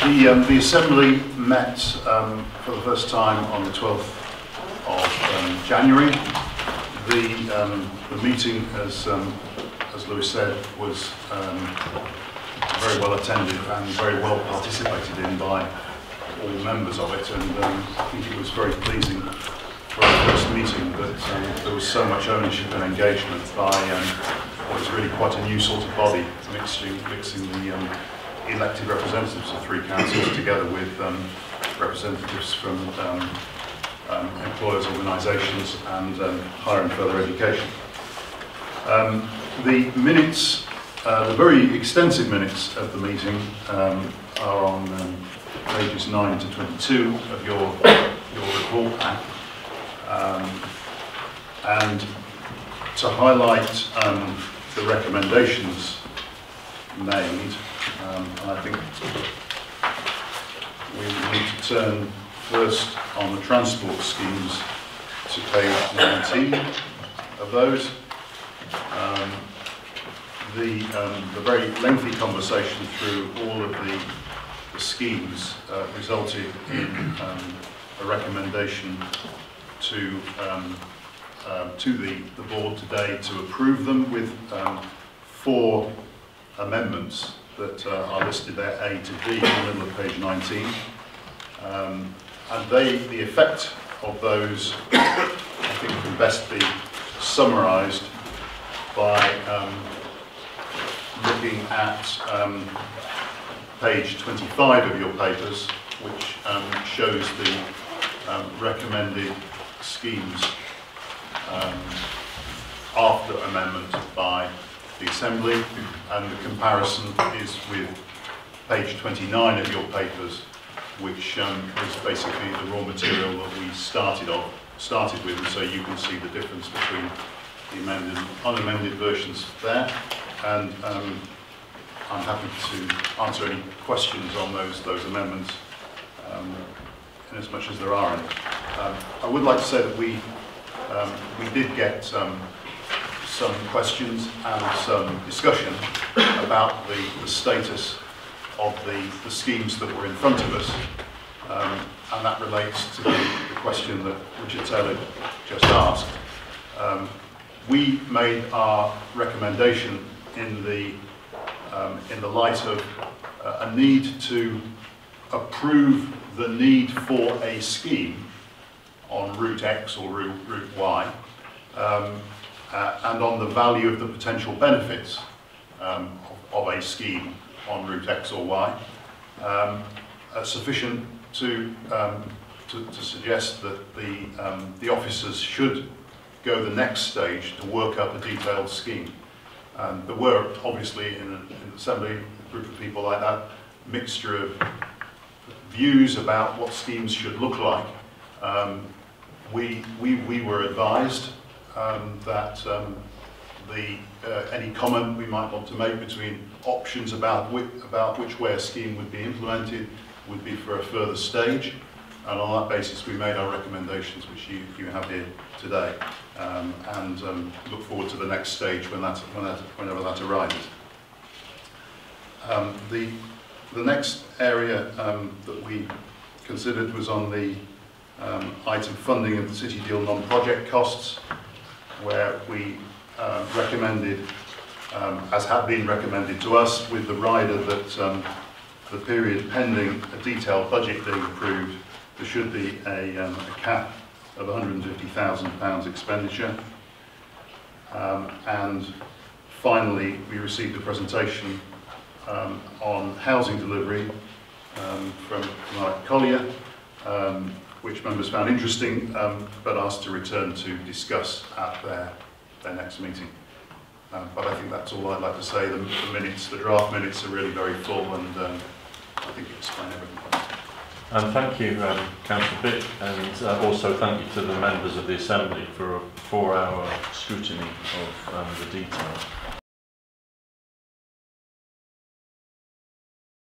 The Assembly met for the first time on the 12th of January. The meeting, as Lewis said, was very well attended and very well participated in by all members of it, and I think it was very pleasing for our first meeting that there was so much ownership and engagement by what is really quite a new sort of body, mixing the elected representatives of three councils together with representatives from employers' organisations and higher and further education. The minutes, the very extensive minutes of the meeting are on pages 9 to 22 of your report pack. And to highlight the recommendations made, and I think we need to turn first on the transport schemes to page 19 of those. The very lengthy conversation through all of the schemes resulted in a recommendation to the board today to approve them with 4 amendments that are listed there, A to D, in the middle of page 19. And the effect of those, I think, can best be summarised by looking at page 25 of your papers, which shows the recommended schemes after amendment by the Assembly, and the comparison is with page 29 of your papers, which is basically the raw material that we started with, and so you can see the difference between the amended and unamended versions there. And I'm happy to answer any questions on those amendments, in as much as there are any. I would like to say that we did get some questions and some discussion about the status of the schemes that were in front of us, and that relates to the question that Richard Taylor just asked. We made our recommendation in the light of a need to approve the need for a scheme on Route X or Route Y, and on the value of the potential benefits of a scheme on Route X or Y, sufficient to suggest that the officers should go the next stage to work up a detailed scheme. There were obviously in an Assembly group of people like that mixture of views about what schemes should look like. We were advised that any comment we might want to make between options about which way a scheme would be implemented would be for a further stage, and on that basis we made our recommendations, which you have here today, and look forward to the next stage whenever that arises. The next area that we considered was on the item funding of the City Deal non-project costs, where we recommended, as had been recommended to us, with the rider that the period pending a detailed budget being approved, there should be a cap of £150,000 expenditure. And finally, we received a presentation on housing delivery from Cllr, which members found interesting, but asked to return to discuss at their next meeting. But I think that's all I'd like to say. The draft minutes are really very full, and I think it explains everything. Thank you, Councillor Bick, and also thank you to the members of the Assembly for a 4-hour scrutiny of the detail.